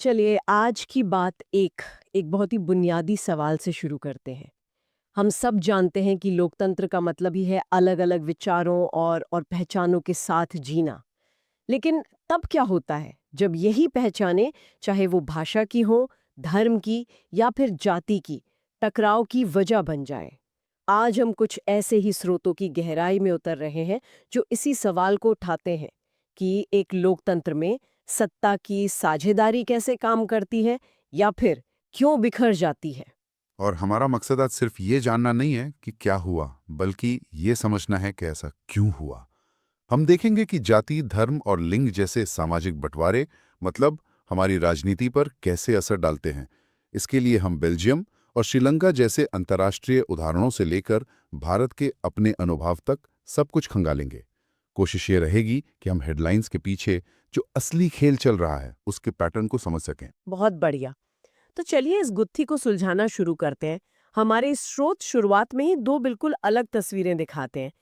चलिए आज की बात एक एक बहुत ही बुनियादी सवाल से शुरू करते हैं। हम सब जानते हैं कि लोकतंत्र का मतलब ही है अलग-अलग विचारों और पहचानों के साथ जीना। लेकिन तब क्या होता है जब यही पहचानें, चाहे वो भाषा की हो, धर्म की या फिर जाति की, टकराव की वजह बन जाए? आज हम कुछ ऐसे ही स्रोतों की गहराई में उतर रहे हैं जो इसी सवाल को उठाते हैं कि एक लोकतंत्र में सत्ता की साझेदारी कैसे काम करती है या फिर क्यों बिखर जाती है। और हमारा मकसद आज सिर्फ ये जानना नहीं है कि क्या हुआ, बल्कि ये समझना है कि ऐसा क्यों हुआ। हम देखेंगे कि जाति, धर्म और लिंग जैसे सामाजिक बंटवारे मतलब हमारी राजनीति पर कैसे असर डालते हैं। इसके लिए हम बेल्जियम और श्रीलंका जैसे अंतर्राष्ट्रीय उदाहरणों से लेकर भारत के अपने अनुभव तक सब कुछ खंगालेंगे। कोशिश ये रहेगी कि हम हेडलाइंस के पीछे जो असली खेल चल रहा है उसके पैटर्न को समझ सकें। बहुत बढ़िया। तो चलिए इस गुत्थी को सुलझाना शुरू करते हैं। हमारे स्रोत शुरुआत में ही दो बिल्कुल अलग तस्वीरें दिखाते हैं।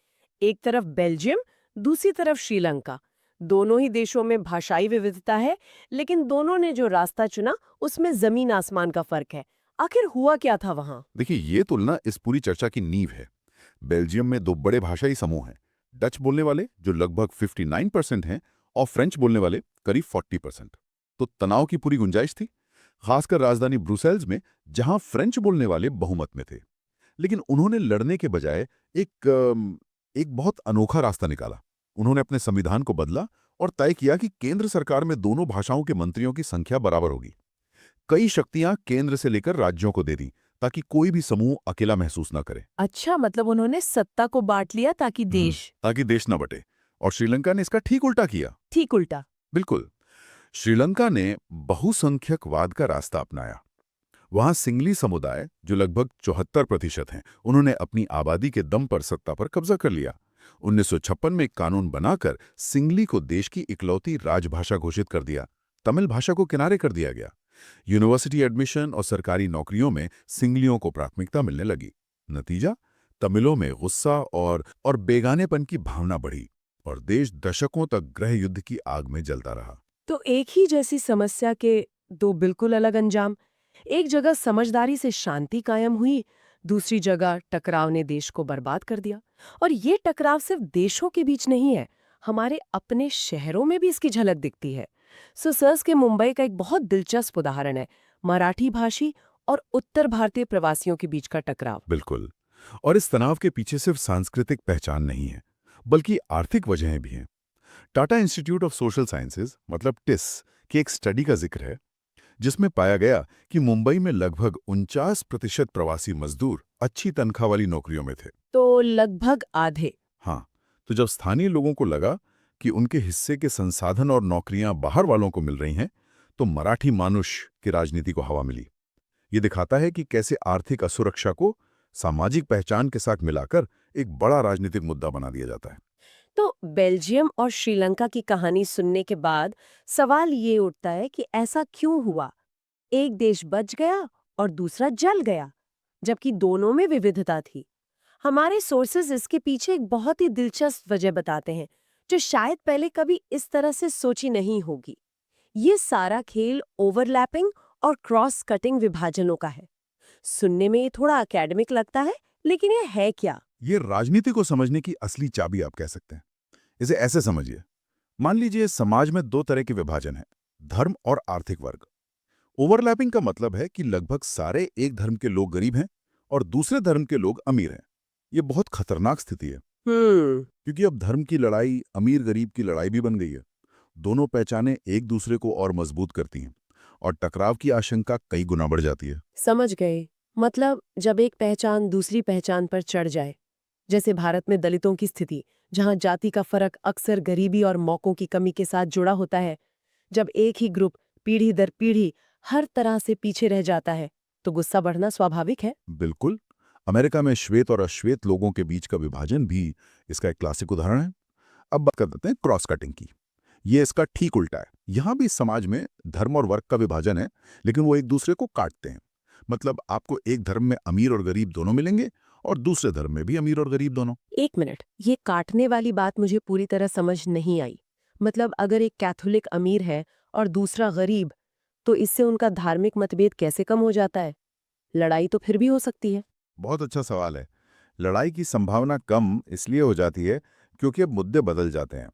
एक तरफ बेल्जियम, दूसरी तरफ श्रीलंका। दोनों ही देशों में भाषाई विविधता है, लेकिन दोनों ने जो रास्ता चुना उसमें जमीन आसमान का फर्क है। आखिर हुआ क्या था वहां? देखिए, ये तुलना इस पूरी चर्चा की नींव है। बेल्जियम में दो बड़े भाषाई समूह हैं, डच बोलने वाले जो लगभग 59% हैं और फ्रेंच बोलने वाले करीब 40%। तो तनाव की पूरी गुंजाइश थी, खासकर राजधानी ब्रुसेल्स में जहां फ्रेंच बोलने वाले बहुमत में थे। लेकिन उन्होंने लड़ने के बजाय एक बहुत अनोखा रास्ता निकाला। उन्होंने अपने संविधान को बदला और तय किया कि केंद्र सरकार में दोनों भाषाओं के मंत्रियों की संख्या बराबर होगी। कई शक्तियां केंद्र से लेकर राज्यों को दे दी ताकि कोई भी समूह अकेला महसूस न करे। अच्छा, मतलब उन्होंने सत्ता को बांट लिया ताकि देश। ताकि देश न बटे। और श्रीलंका ने इसका ठीक उल्टा किया। ठीक उल्टा। बिल्कुल। श्रीलंका ने बहुसंख्यकवाद का रास्ता अपनाया। वहां सिंगली समुदाय जो लगभग 74% हैं, उन्होंने अपनी आबादी के दम पर सत्ता पर कब्जा कर लिया। 1956 में एक कानून बनाकर सिंगली को देश की इकलौती राजभाषा घोषित कर दिया। तमिल भाषा को किनारे कर दिया गया। यूनिवर्सिटी एडमिशन और सरकारी नौकरियों में सिंगलियों को प्राथमिकता मिलने लगी। नतीजा, तमिलों में गुस्सा और बेगानेपन की भावना बढ़ी और देश दशकों तक गृह युद्ध की आग में जलता रहा। तो एक ही जैसी समस्या के दो बिल्कुल अलग अंजाम। एक जगह समझदारी से शांति कायम हुई, दूसरी जगह टकराव ने देश को बर्बाद कर दिया। और ये टकराव सिर्फ देशों के बीच नहीं है, हमारे अपने शहरों में भी इसकी झलक दिखती है। सर्स के मुंबई का एक बहुत दिलचस्प उदाहरण है, मराठी भाषी और उत्तर भारतीय प्रवासियों के बीच का टकराव। बिल्कुल। और इस तनाव के पीछे सिर्फ सांस्कृतिक पहचान नहीं है, बल्कि आर्थिक वजहें भी हैं। Tata institute of social sciences मतलब टिस की एक स्टडी का जिक्र है, जिसमें पाया गया कि मुंबई में लगभग 49% प्रवासी मजदूर अच्छी तनख्वाह वाली नौकरियों में थे। तो लगभग आधे। हाँ, तो जब स्थानीय लोगों को लगा कि उनके हिस्से के संसाधन और नौकरियां बाहर वालों को मिल रही हैं, तो मराठी मानुष की राजनीति को हवा मिली। ये दिखाता है कि कैसे आर्थिक असुरक्षा को सामाजिक पहचान के साथ मिलाकर एक बड़ा राजनीतिक मुद्दा बना दिया जाता है। तो बेल्जियम और श्रीलंका की कहानी सुनने के बाद सवाल ये उठता है कि ऐसा क्यों हुआ? एक देश बच गया और दूसरा जल गया, जबकि दोनों में विविधता थी। हमारे सोर्सेज इसके पीछे एक बहुत ही दिलचस्प वजह बताते हैं, जो शायद पहले कभी इस तरह से सोची नहीं होगी। ये सारा खेल ओवरलैपिंग और क्रॉस कटिंग विभाजनों का है। सुनने में ये थोड़ा एकेडमिक लगता है, लेकिन ये है क्या? ये राजनीति को समझने की असली चाबी आप कह सकते हैं। इसे ऐसे समझिए, मान लीजिए समाज में दो तरह के विभाजन है, धर्म और आर्थिक वर्ग। ओवरलैपिंग का मतलब है कि लगभग सारे एक धर्म के लोग गरीब हैं और दूसरे धर्म के लोग अमीर हैं। ये बहुत खतरनाक स्थिति है, हम्म। क्योंकि अब धर्म की लड़ाई अमीर गरीब की लड़ाई भी बन गई है। दोनों पहचानें एक दूसरे को और मजबूत करती हैं और टकराव की आशंका कई गुना बढ़ जाती है। समझ गए। मतलब जब एक पहचान दूसरी पहचान पर चढ़ जाए, जैसे भारत में दलितों की स्थिति, जहां जाति का फर्क अक्सर गरीबी और मौकों की कमी के साथ जुड़ा होता है। जब एक ही ग्रुप पीढ़ी दर पीढ़ी हर तरह से पीछे रह जाता है, तो गुस्सा बढ़ना स्वाभाविक है। बिल्कुल। अमेरिका में श्वेत और अश्वेत लोगों के बीच का विभाजन भी इसका एक क्लासिक उदाहरण है। अब बात कर देते हैं क्रॉस कटिंग की। ये इसका ठीक उल्टा है। यहाँ भी समाज में धर्म और वर्ग का विभाजन है, लेकिन वो एक दूसरे को काटते हैं। मतलब आपको एक धर्म में अमीर और गरीब दोनों मिलेंगे और दूसरे धर्म में भी अमीर और गरीब दोनों। एक मिनट, ये काटने वाली बात मुझे पूरी तरह समझ नहीं आई। मतलब अगर एक कैथोलिक अमीर है और दूसरा गरीब, तो इससे उनका धार्मिक मतभेद कैसे कम हो जाता है? लड़ाई तो फिर भी हो सकती है। बहुत अच्छा सवाल है। लड़ाई की संभावना कम इसलिए हो जाती है क्योंकि अब मुद्दे बदल जाते हैं।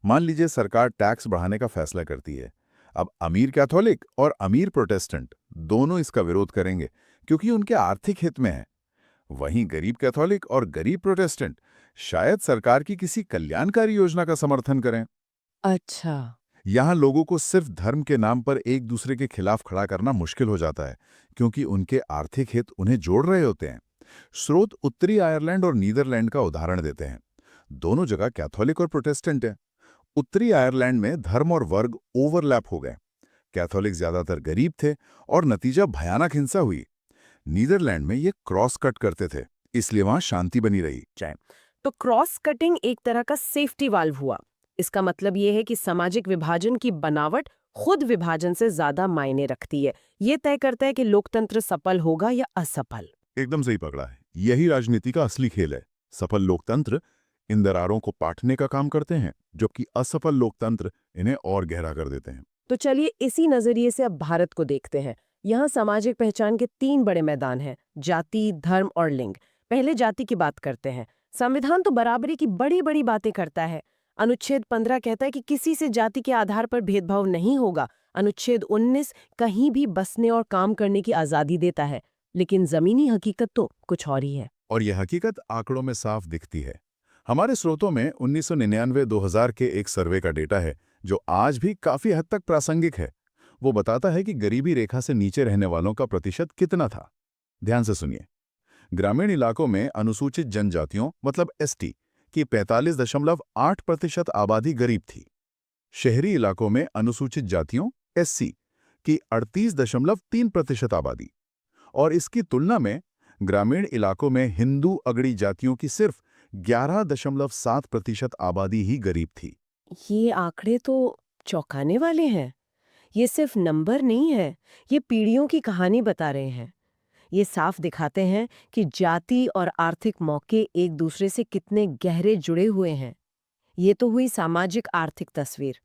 मान लीजिए सरकार टैक्स बढ़ाने का फैसला करती है। अब अमीर कैथोलिक और अमीर प्रोटेस्टेंट दोनों इसका विरोध करेंगे क्योंकि उनके आर्थिक हित में है। वहीं गरीब कैथोलिक और गरीब प्रोटेस्टेंट शायद सरकार की किसी कल्याणकारी योजना का समर्थन करें। अच्छा। यहाँ लोगों को सिर्फ धर्म के नाम पर एक दूसरे के खिलाफ खड़ा करना मुश्किल हो जाता है क्योंकि उनके आर्थिक हित उन्हें जोड़ रहे होते हैं। स्रोत उत्तरी आयरलैंड और नीदरलैंड का उदाहरण देते हैं। दोनों जगह कैथोलिक और प्रोटेस्टेंट हैं। उत्तरी आयरलैंड में धर्म और वर्ग ओवरलैप हो गए। कैथोलिक ज्यादातर गरीब थे और नतीजा भयानक हिंसा हुई। नीदरलैंड में ये क्रॉस कट करते थे, इसलिए वहां शांति बनी रही। जाए तो क्रॉस कटिंग एक तरह का सेफ्टी वाल्व हुआ। इसका मतलब ये है कि सामाजिक विभाजन की बनावट खुद विभाजन से ज्यादा मायने रखती है। ये तय करता है कि लोकतंत्र सफल होगा या असफल। एकदम सही पकड़ा है। यही राजनीति का असली खेल है। सफल लोकतंत्र इन दरारों को पाटने का काम करते हैं, जबकि असफल लोकतंत्र इन्हें और गहरा कर देते हैं। तो चलिए इसी नजरिए से अब भारत को देखते हैं। यहाँ सामाजिक पहचान के 3 बड़े मैदान हैं: जाति, धर्म और लिंग। पहले जाति की बात करते हैं। संविधान तो बराबरी की बड़ी बड़ी बातें करता है। अनुच्छेद 15 कहता है कि किसी से जाति के आधार पर भेदभाव नहीं होगा। अनुच्छेद 19 कहीं भी बसने और काम करने की आजादी देता है। लेकिन जमीनी हकीकत तो कुछ और ही है। और यह हकीकत आंकड़ों में साफ दिखती है। हमारे स्रोतों में 1999-2000 के एक सर्वे का डेटा है जो आज भी काफी हद तक प्रासंगिक है। वो बताता है कि गरीबी रेखा से नीचे रहने वालों का प्रतिशत कितना था। ध्यान से सुनिए। ग्रामीण इलाकों में अनुसूचित जनजातियों मतलब एसटी की 45.8% आबादी गरीब थी। शहरी इलाकों में अनुसूचित जातियों एससी की 38.3% आबादी। और इसकी तुलना में ग्रामीण इलाकों में हिंदू अगड़ी जातियों की सिर्फ 11.7% आबादी ही गरीब थी। ये आंकड़े तो चौंकाने वाले हैं। ये सिर्फ नंबर नहीं है, ये पीढ़ियों की कहानी बता रहे हैं। ये साफ दिखाते हैं कि जाति और आर्थिक मौके एक दूसरे से कितने गहरे जुड़े हुए हैं। ये तो हुई सामाजिक आर्थिक तस्वीर।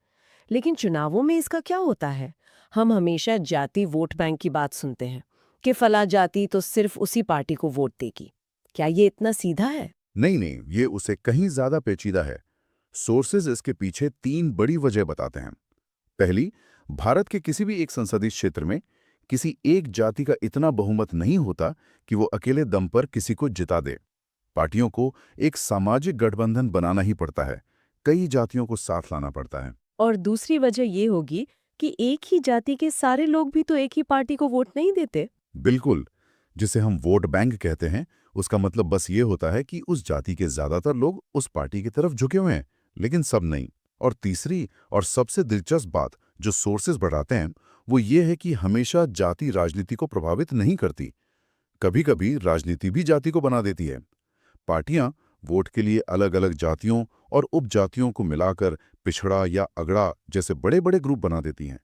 लेकिन चुनावों में इसका क्या होता है? हम हमेशा जाति वोट बैंक की बात सुनते हैं कि फला जाति तो सिर्फ उसी पार्टी को वोट देगी। क्या ये इतना सीधा है? नहीं नहीं, ये उसे कहीं ज्यादा पेचीदा है। सोर्सेज इसके पीछे 3 बड़ी वजह बताते हैं। पहली, भारत के किसी भी एक संसदीय क्षेत्र में किसी एक जाति का इतना बहुमत नहीं होता कि वो अकेले दम पर किसी को जिता दे। पार्टियों को एक सामाजिक गठबंधन बनाना ही पड़ता है। कई जातियों को साथ लाना पड़ता है। और दूसरी वजह ये होगी कि एक ही जाति के सारे लोग भी तो एक ही पार्टी को वोट नहीं देते। बिल्कुल। जिसे हम वोट बैंक कहते हैं, उसका मतलब बस ये होता है कि उस जाति के ज्यादातर लोग उस पार्टी की तरफ झुके हुए हैं, लेकिन सब नहीं। और तीसरी और सबसे दिलचस्प बात जो सोर्सेज बढ़ाते हैं वो ये है कि हमेशा जाति राजनीति को प्रभावित नहीं करती। कभी कभी राजनीति भी जाति को बना देती है। पार्टियां वोट के लिए अलग अलग जातियों और उपजातियों को मिलाकर पिछड़ा या अगड़ा जैसे बड़े बड़े ग्रुप बना देती हैं।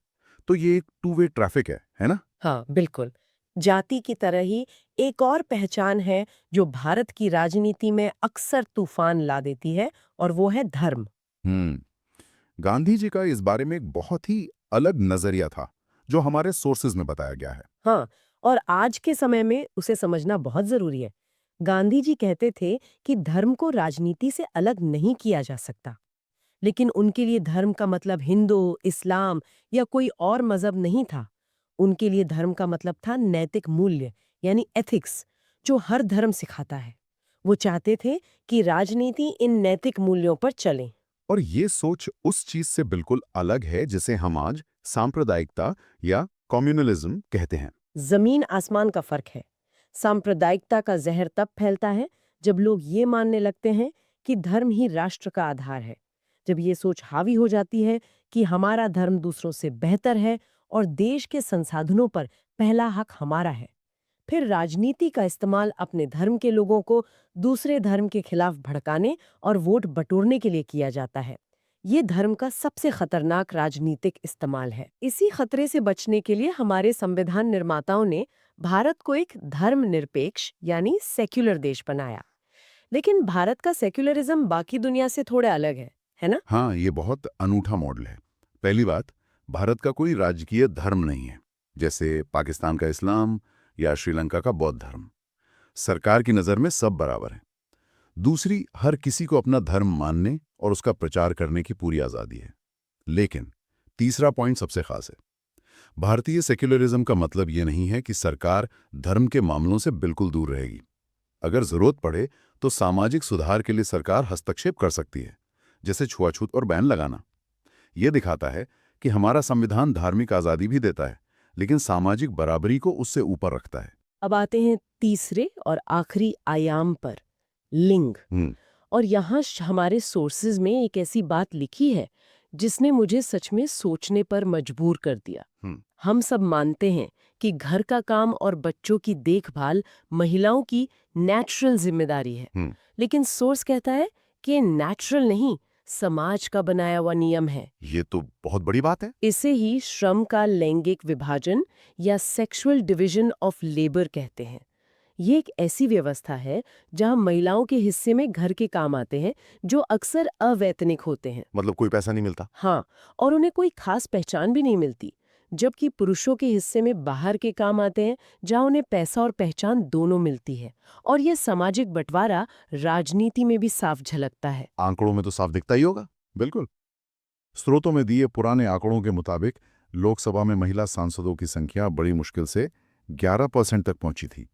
तो ये एक टू वे ट्रैफिक है ना? हाँ, बिल्कुल। जाति की तरह ही एक और पहचान है जो भारत की राजनीति में अक्सर तूफान ला देती है, और वो है धर्म। हम्म। गांधी जी का इस बारे में एक बहुत ही अलग नजरिया था जो हमारे सोर्सेज में बताया गया है। हाँ, और आज के समय में उसे समझना बहुत जरूरी है। गांधी जी कहते थे कि धर्म को राजनीति से अलग नहीं किया जा सकता। लेकिन उनके लिए धर्म का मतलब हिंदू, इस्लाम या कोई और मजहब नहीं था। उनके लिए धर्म का मतलब था नैतिक मूल्य, यानी एथिक्स, जो हर धर्म सिखाता है। वो चाहते थे कि राजनीति इन नैतिक मूल्यों पर चले। और ये सोच उस चीज से बिल्कुल अलग है जिसे हम आज सांप्रदायिकता या कम्युनलिज्म कहते हैं। जमीन आसमान का फर्क है। सांप्रदायिकता का जहर तब फैलता है जब लोग ये मानने लगते हैं कि धर्म ही राष्ट्र का आधार है। जब ये सोच हावी हो जाती है कि हमारा धर्म दूसरों से बेहतर है और देश के संसाधनों पर पहला हक हमारा है, फिर राजनीति का इस्तेमाल अपने धर्म के लोगों को दूसरे धर्म के खिलाफ भड़काने और वोट बटोरने के लिए किया जाता है। ये धर्म का सबसे खतरनाक राजनीतिक इस्तेमाल है। इसी खतरे से बचने के लिए हमारे संविधान निर्माताओं ने भारत को एक धर्मनिरपेक्ष यानी सेक्युलर देश बनाया। लेकिन भारत का सेक्युलरिज्म बाकी दुनिया से थोड़ा अलग है ना? हाँ, ये बहुत अनूठा मॉडल है। पहली बात, भारत का कोई राजकीय धर्म नहीं है, जैसे पाकिस्तान का इस्लाम या श्रीलंका का बौद्ध धर्म। सरकार की नज़र में सब बराबर हैं। दूसरी, हर किसी को अपना धर्म मानने और उसका प्रचार करने की पूरी आज़ादी है। लेकिन तीसरा पॉइंट सबसे खास है। भारतीय सेक्युलरिज्म का मतलब ये नहीं है कि सरकार धर्म के मामलों से बिल्कुल दूर रहेगी। अगर जरूरत पड़े तो सामाजिक सुधार के लिए सरकार हस्तक्षेप कर सकती है, जैसे छुआछूत और बैन लगाना। यह दिखाता है कि हमारा संविधान धार्मिक आज़ादी भी देता है, लेकिन सामाजिक बराबरी को उससे ऊपर रखता है। अब आते हैं तीसरे और आखिरी आयाम पर, लिंग। और यहाँ हमारे सोर्सेज में एक ऐसी बात लिखी है जिसने मुझे सच में सोचने पर मजबूर कर दिया। हम सब मानते हैं कि घर का काम और बच्चों की देखभाल महिलाओं की नेचुरल जिम्मेदारी है, लेकिन सोर्स कहता है कि नेचुरल नहीं, समाज का बनाया हुआ नियम है। ये तो बहुत बड़ी बात है। इसे ही श्रम का लैंगिक विभाजन या सेक्सुअल डिवीजन ऑफ लेबर कहते हैं। ये एक ऐसी व्यवस्था है जहां महिलाओं के हिस्से में घर के काम आते हैं जो अक्सर अवैतनिक होते हैं। मतलब कोई पैसा नहीं मिलता। हाँ, और उन्हें कोई खास पहचान भी नहीं मिलती, जबकि पुरुषों के हिस्से में बाहर के काम आते हैं जहां उन्हें पैसा और पहचान दोनों मिलती है। और यह सामाजिक बंटवारा राजनीति में भी साफ झलकता है। आंकड़ों में तो साफ दिखता ही होगा। बिल्कुल। स्रोतों में दिए पुराने आंकड़ों के मुताबिक लोकसभा में महिला सांसदों की संख्या बड़ी मुश्किल से 11% तक पहुंची थी,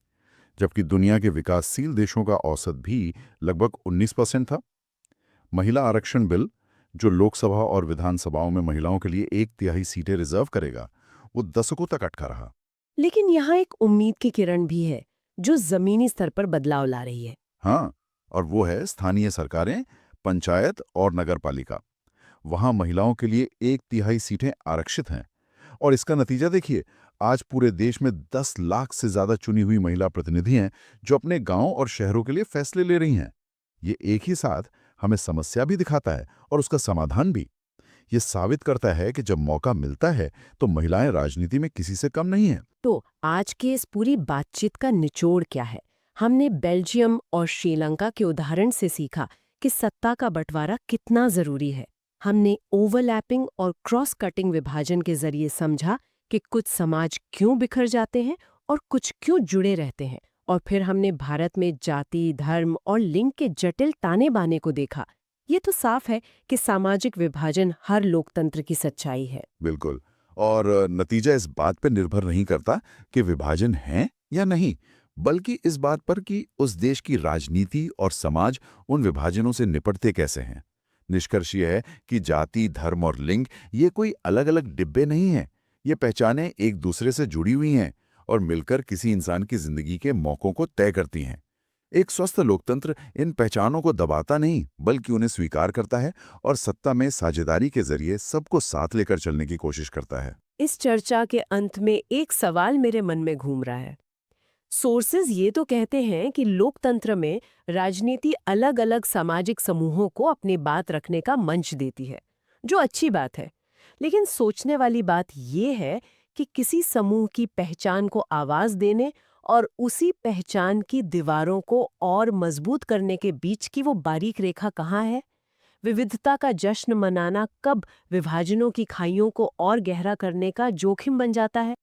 जबकि दुनिया के विकासशील देशों का औसत भी लगभग 19% था। महिला आरक्षण बिल, जो लोकसभा और विधानसभाओं में महिलाओं के लिए 1/3 सीटें रिजर्व करेगा, वो दशकों तक अटका रहा। लेकिन यहाँ एक उम्मीद की किरण भी है जो जमीनी स्तर पर बदलाव ला रही है। हाँ, और वो है स्थानीय सरकारें, पंचायत और नगरपालिका। वहां महिलाओं के लिए 1/3 सीटें आरक्षित हैं। और इसका नतीजा देखिए, आज पूरे देश में 10 लाख से ज्यादा चुनी हुई महिला प्रतिनिधि हैं जो अपने गांव और शहरों के लिए फैसले ले रही हैं। ये एक ही साथ हमें समस्या भी दिखाता है और उसका समाधान भी। ये साबित करता है कि जब मौका मिलता है तो महिलाएं राजनीति में किसी से कम नहीं हैं। तो आज के इस पूरी बातचीत का निचोड़ क्या है? हमने बेल्जियम और श्रीलंका के उदाहरण से सीखा कि सत्ता का बंटवारा कितना जरूरी है। हमने ओवरलैपिंग और क्रॉस कटिंग विभाजन के जरिए समझा कि कुछ समाज क्यों बिखर जाते हैं और कुछ क्यों जुड़े रहते हैं। और फिर हमने भारत में जाति, धर्म और लिंग के जटिल ताने बाने को देखा। ये तो साफ है कि सामाजिक विभाजन हर लोकतंत्र की सच्चाई है। बिल्कुल। और नतीजा इस बात पर निर्भर नहीं करता कि विभाजन है या नहीं, बल्कि इस बात पर कि उस देश की राजनीति और समाज उन विभाजनों से निपटते कैसे हैं। निष्कर्ष यह है कि जाति, धर्म और लिंग ये कोई अलग अलग डिब्बे नहीं हैं। ये पहचानें एक दूसरे से जुड़ी हुई हैं और मिलकर किसी इंसान की जिंदगी के मौकों को तय करती हैं। एक स्वस्थ लोकतंत्र इन पहचानों को दबाता नहीं, बल्कि उन्हें स्वीकार करता है और सत्ता में साझेदारी के जरिए सबको साथ लेकर चलने की कोशिश करता है। इस चर्चा के अंत में एक सवाल मेरे मन में घूम रहा है। सोर्सेज ये तो कहते हैं कि लोकतंत्र में राजनीति अलग अलग सामाजिक समूहों को अपनी बात रखने का मंच देती है, जो अच्छी बात है। लेकिन सोचने वाली बात ये है कि किसी समूह की पहचान को आवाज देने और उसी पहचान की दीवारों को और मजबूत करने के बीच की वो बारीक रेखा कहाँ है? विविधता का जश्न मनाना कब विभाजनों की खाइयों को और गहरा करने का जोखिम बन जाता है?